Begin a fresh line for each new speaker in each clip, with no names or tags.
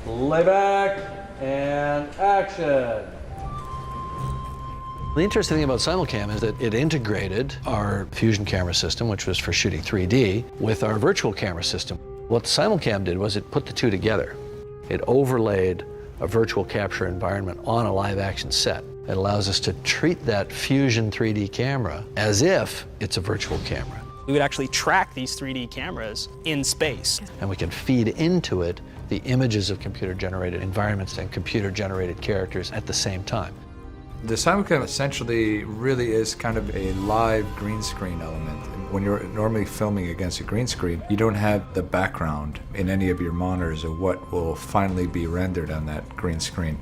Playback and action. The interesting thing about Simulcam is that it integrated our Fusion camera system, which was for shooting 3D, with our virtual camera system. What the Simulcam did was it put the two together. It overlaid a virtual capture environment on a live action set. It allows us to treat that Fusion 3D camera as if it's a virtual camera.
We would actually track these 3D cameras in space.
And we can feed into it the images of computer-generated environments and computer-generated characters at the same time.
The Simulcam essentially really is kind of a live green screen element. When you're normally filming against a green screen, you don't have the background in any of your monitors of what will finally be rendered on that green screen.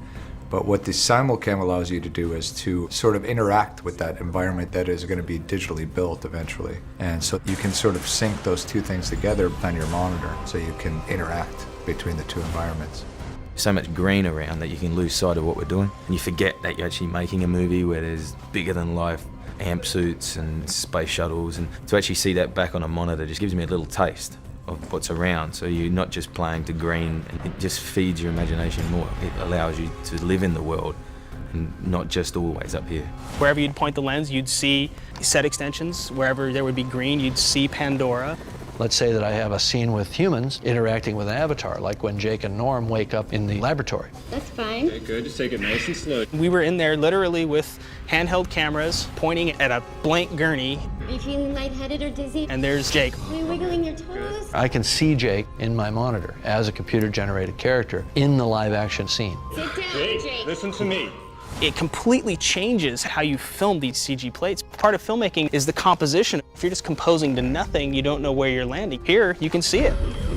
But what the Simulcam allows you to do is to sort of interact with that environment that is going to be digitally built eventually. And so you can sort of sync those two things together on your monitor so you can interact between the two environments.
So much green around that you can lose sight of what we're doing, and you forget that you're actually making a movie where there's bigger than life amp suits and space shuttles, and to actually see that back on a monitor just gives me a little taste of what's around. So you're not just playing to green, and it just feeds your imagination more. It allows you to live in the world and not just always up here.
Wherever you'd point the lens, you'd see set extensions. Wherever there would be green, you'd see Pandora.
Let's say that I have a scene with humans interacting with an avatar, like when Jake and Norm wake up in the laboratory.
That's fine.
Okay, good. Just take it nice and slow.
We were in there literally with handheld cameras pointing at a blank gurney.
Are you feeling lightheaded or dizzy?
And there's Jake.
Are you wiggling your toes?
I can see Jake in my monitor as a computer-generated character in the live-action scene.
Sit down, Jake.
Listen to me.
It completely changes how you film these CG plates. Part of filmmaking is the composition. If you're just composing to nothing, you don't know where you're landing. Here, you can see it.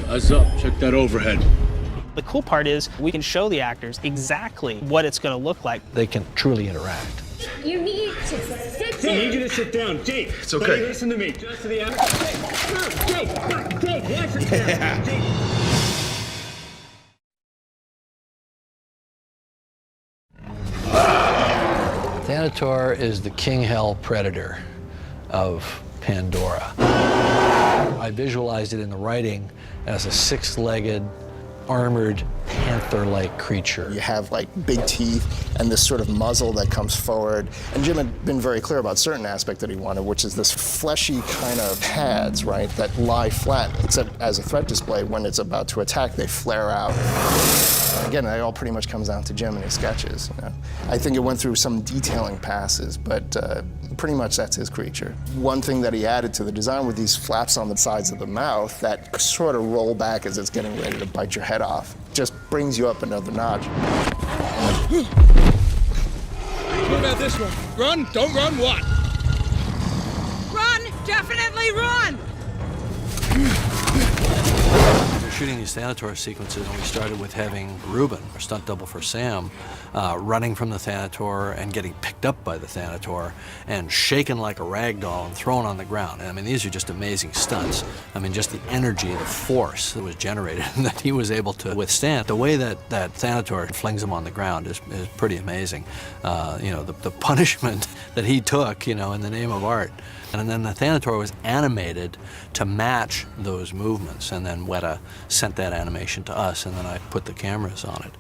Eyes up. Check that overhead.
The cool part is we can show the actors exactly what it's going to look like.
They can truly interact.
You need to sit down.
I need you to sit down. Jake,
It's okay.
buddy, listen to me. Just to the end. Jake, watch it down. Jake.
Thanator is the king hell predator of Pandora. I visualized it in the writing as a six-legged, armored, panther-like creature.
You have like big teeth and this sort of muzzle that comes forward. And Jim had been very clear about certain aspect that he wanted, which is this fleshy kind of pads, right, that lie flat, except as a threat display, when it's about to attack, they flare out. Again, it all pretty much comes down to Jim and his sketches. You know? I think it went through some detailing passes, but pretty much that's his creature. One thing that he added to the design were these flaps on the sides of the mouth that sort of roll back as it's getting ready to bite your head off. Just brings you up another notch.
What about this one? Run? Don't run, what?
Run! Definitely run!
We were shooting these Thanator sequences, and we started with having Ruben, our stunt double for Sam, running from the Thanator and getting picked up by the Thanator and shaken like a rag doll and thrown on the ground. And I mean, these are just amazing stunts. I mean, just the energy, the force that was generated and that he was able to withstand. The way that Thanator flings him on the ground is pretty amazing. You know, the punishment that he took, you know, in the name of art. And then the Thanator was animated to match those movements, and then Weta sent that animation to us, and then I put the cameras on it.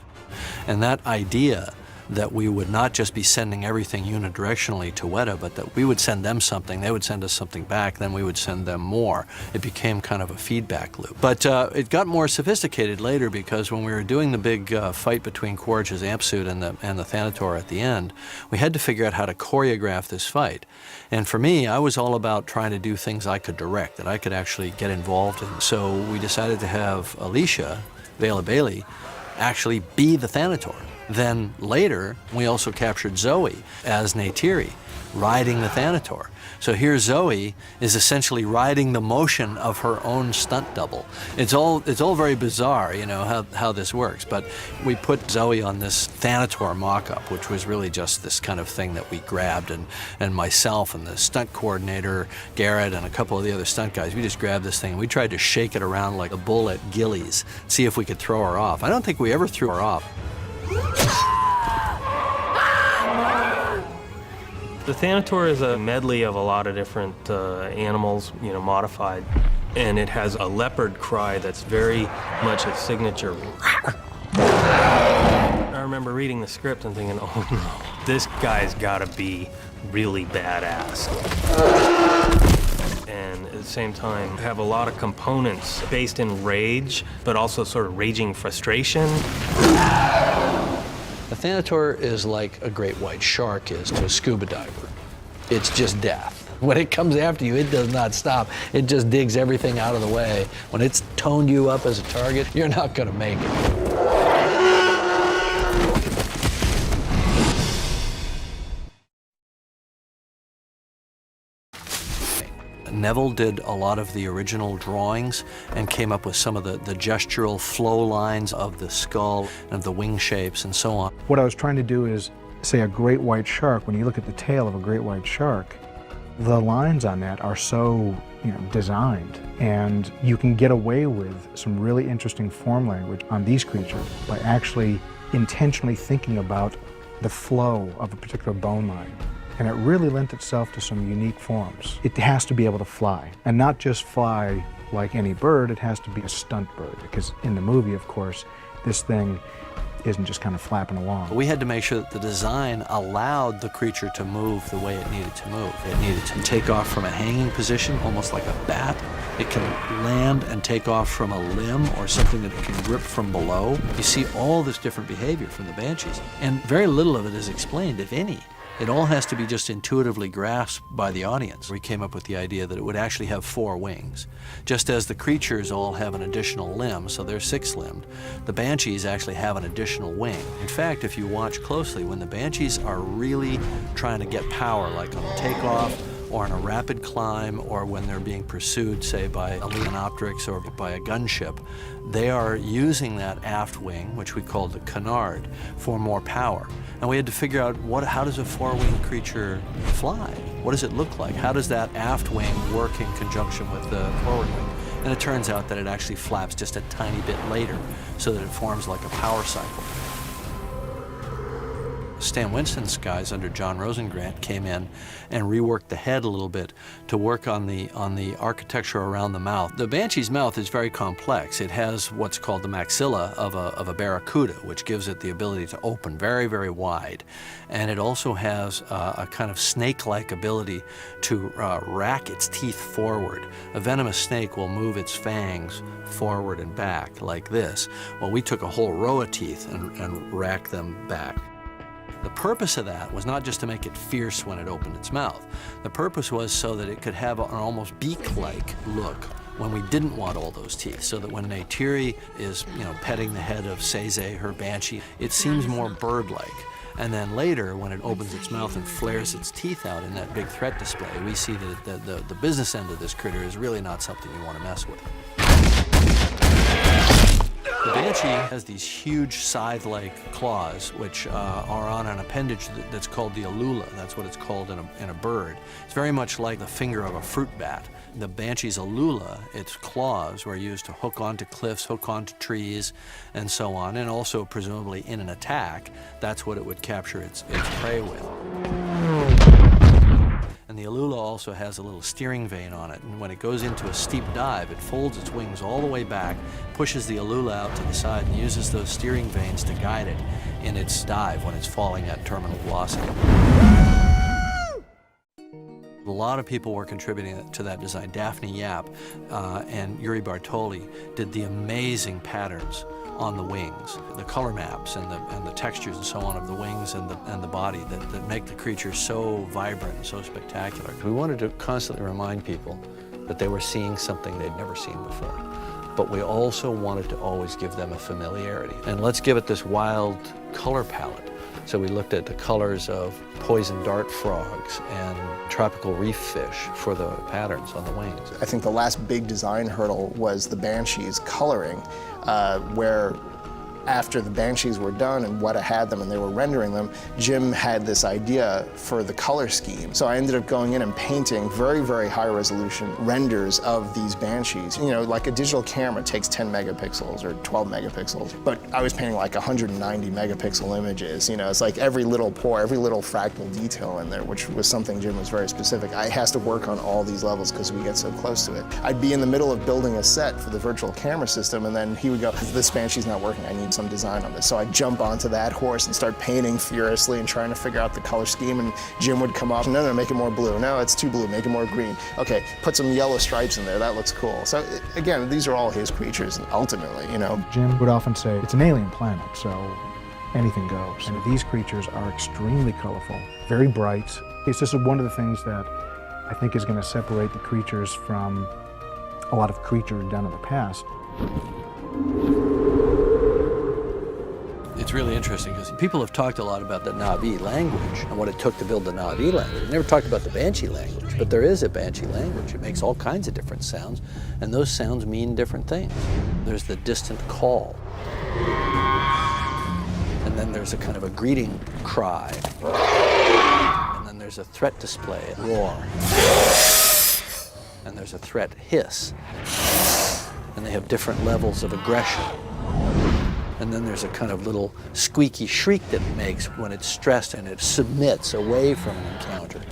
And that idea that we would not just be sending everything unidirectionally to Weta, but that we would send them something, they would send us something back, then we would send them more. It became kind of a feedback loop. But it got more sophisticated later, because when we were doing the big fight between Quaritch's amp suit and the Thanator at the end, we had to figure out how to choreograph this fight. And for me, I was all about trying to do things I could direct, that I could actually get involved in. So we decided to have Alicia, Vela Bailey, actually be the Thanator. Then later, we also captured Zoe as Neytiri, riding the Thanator. So here Zoe is essentially riding the motion of her own stunt double. It's all very bizarre, you know, how this works. But we put Zoe on this Thanator mock-up, which was really just this kind of thing that we grabbed, and myself and the stunt coordinator, Garrett, and a couple of the other stunt guys, we just grabbed this thing and we tried to shake it around like a bull at Gillies, see if we could throw her off. I don't think we ever threw her off.
The Thanator is a medley of a lot of different animals, you know, modified. And it has a leopard cry that's very much a signature. I remember reading the script and thinking, oh no, this guy's gotta be really badass. And at the same time, have a lot of components based in rage, but also sort of raging frustration.
The Thanator is like a great white shark is to a scuba diver. It's just death. When it comes after you, it does not stop. It just digs everything out of the way. When it's toned you up as a target, you're not gonna make it. Neville did a lot of the original drawings and came up with some of the gestural flow lines of the skull and the wing shapes and so on.
What I was trying to do is, say, a great white shark. When you look at the tail of a great white shark, the lines on that are so, designed, and you can get away with some really interesting form language on these creatures by actually intentionally thinking about the flow of a particular bone line. And it really lent itself to some unique forms. It has to be able to fly, and not just fly like any bird, it has to be a stunt bird, because in the movie, of course, this thing isn't just kind of flapping along.
We had to make sure that the design allowed the creature to move the way it needed to move. It needed to take off from a hanging position, almost like a bat. It can land and take off from a limb or something that it can grip from below. You see all this different behavior from the Banshees, and very little of it is explained, if any. It all has to be just intuitively grasped by the audience. We came up with the idea that it would actually have 4 wings. Just as the creatures all have an additional limb, so they're 6-limbed, the Banshees actually have an additional wing. In fact, if you watch closely, when the Banshees are really trying to get power, like on a takeoff, or on a rapid climb, or when they're being pursued, say, by a Leonopteryx or by a gunship, they are using that aft wing, which we call the canard, for more power. And we had to figure out how does a 4-winged creature fly? What does it look like? How does that aft wing work in conjunction with the forward wing? And it turns out that it actually flaps just a tiny bit later, so that it forms like a power cycle. Stan Winston's guys under John Rosengrant came in and reworked the head a little bit to work on the architecture around the mouth. The Banshee's mouth is very complex. It has what's called the maxilla of a barracuda, which gives it the ability to open very, very wide. And it also has a kind of snake-like ability to rack its teeth forward. A venomous snake will move its fangs forward and back like this. Well, we took a whole row of teeth and racked them back. The purpose of that was not just to make it fierce when it opened its mouth. The purpose was so that it could have an almost beak-like look when we didn't want all those teeth, so that when Neytiri is, petting the head of Seize, her banshee, it seems more bird-like. And then later, when it opens its mouth and flares its teeth out in that big threat display, we see that the business end of this critter is really not something you want to mess with. The Banshee has these huge scythe-like claws, which are on an appendage that's called the alula. That's what it's called in a bird. It's very much like the finger of a fruit bat. The Banshee's alula, its claws, were used to hook onto cliffs, hook onto trees, and so on, and also presumably in an attack, that's what it would capture its prey with. And the alula also has a little steering vane on it, and when it goes into a steep dive, it folds its wings all the way back, pushes the alula out to the side, and uses those steering vanes to guide it in its dive when it's falling at terminal velocity. A lot of people were contributing to that design. Daphne Yap and Yuri Bartoli did the amazing patterns on the wings, the color maps and the textures and so on of the wings and the body that make the creature so vibrant and so spectacular. We wanted to constantly remind people that they were seeing something they'd never seen before. But we also wanted to always give them a familiarity. And let's give it this wild color palette. So we looked at the colors of poison dart frogs and tropical reef fish for the patterns on the wings.
I think the last big design hurdle was the Banshees coloring, where after the Banshees were done and Weta had them and they were rendering them, Jim had this idea for the color scheme. So I ended up going in and painting very, very high resolution renders of these Banshees. Like a digital camera takes 10 megapixels or 12 megapixels, but I was painting like 190 megapixel images. It's like every little pore, every little fractal detail in there, which was something Jim was very specific. I has to work on all these levels because we get so close to it. I'd be in the middle of building a set for the virtual camera system, and then he would go, this Banshee's not working, I need some design on this. So I'd jump onto that horse and start painting furiously and trying to figure out the color scheme, and Jim would come up, no, make it more blue. No, it's too blue, make it more green. Okay, put some yellow stripes in there, that looks cool. So again, these are all his creatures, ultimately, you know.
Jim would often say, it's an alien planet, so anything goes. And these creatures are extremely colorful, very bright. It's just one of the things that I think is going to separate the creatures from a lot of creatures done in the past.
It's really interesting because people have talked a lot about the Na'vi language and what it took to build the Na'vi language. They never talked about the Banshee language, but there is a Banshee language. It makes all kinds of different sounds, and those sounds mean different things. There's the distant call, and then there's a kind of a greeting cry, and then there's a threat display, a roar, and there's a threat hiss, and they have different levels of aggression. And then there's a kind of little squeaky shriek that it makes when it's stressed and it submits away from an encounter.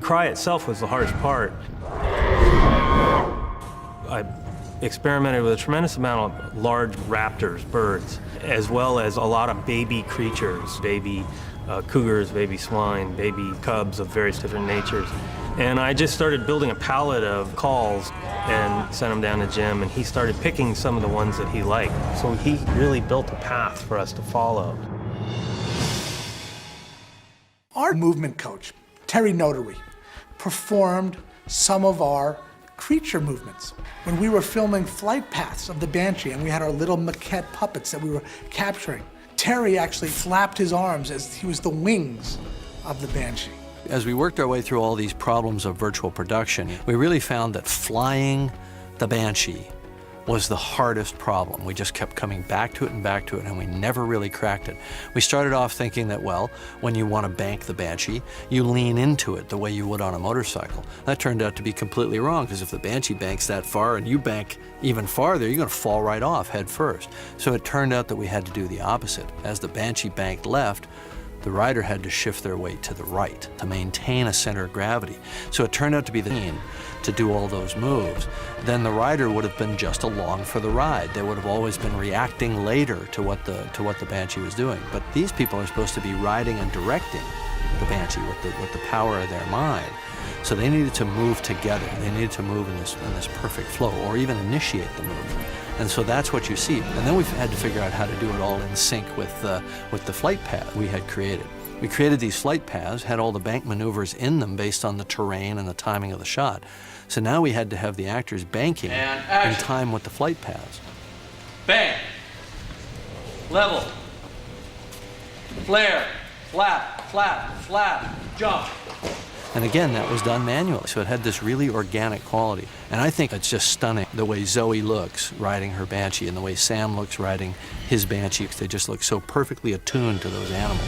Cry itself was the hardest part. I experimented with a tremendous amount of large raptors, birds, as well as a lot of baby creatures, baby cougars, baby swine, baby cubs of various different natures. And I just started building a palette of calls and sent them down to Jim, and he started picking some of the ones that he liked. So he really built a path for us to follow.
Our movement coach, Terry Notary, performed some of our creature movements. When we were filming flight paths of the Banshee and we had our little maquette puppets that we were capturing, Terry actually flapped his arms as he was the wings of the Banshee.
As we worked our way through all these problems of virtual production, we really found that flying the Banshee was the hardest problem. We just kept coming back to it, and we never really cracked it. We started off thinking that, well, when you want to bank the Banshee, you lean into it the way you would on a motorcycle. That turned out to be completely wrong, because if the Banshee banks that far and you bank even farther, you're going to fall right off head first. So it turned out that we had to do the opposite. As the Banshee banked left, the rider had to shift their weight to the right to maintain a center of gravity. So it turned out to be the team to do all those moves. Then the rider would have been just along for the ride. They would have always been reacting later to what the Banshee was doing. But these people are supposed to be riding and directing the Banshee with the power of their mind. So they needed to move together. They needed to move in this perfect flow, or even initiate the movement. And so that's what you see. And then we've had to figure out how to do it all in sync with the flight path we had created. We created these flight paths, had all the bank maneuvers in them based on the terrain and the timing of the shot. So now we had to have the actors banking in time with the flight paths.
Bank. Level. Flare. Flap. Flap. Flap. Jump.
And again, that was done manually, so it had this really organic quality. And I think it's just stunning the way Zoe looks riding her Banshee and the way Sam looks riding his Banshee. They just look so perfectly attuned to those animals.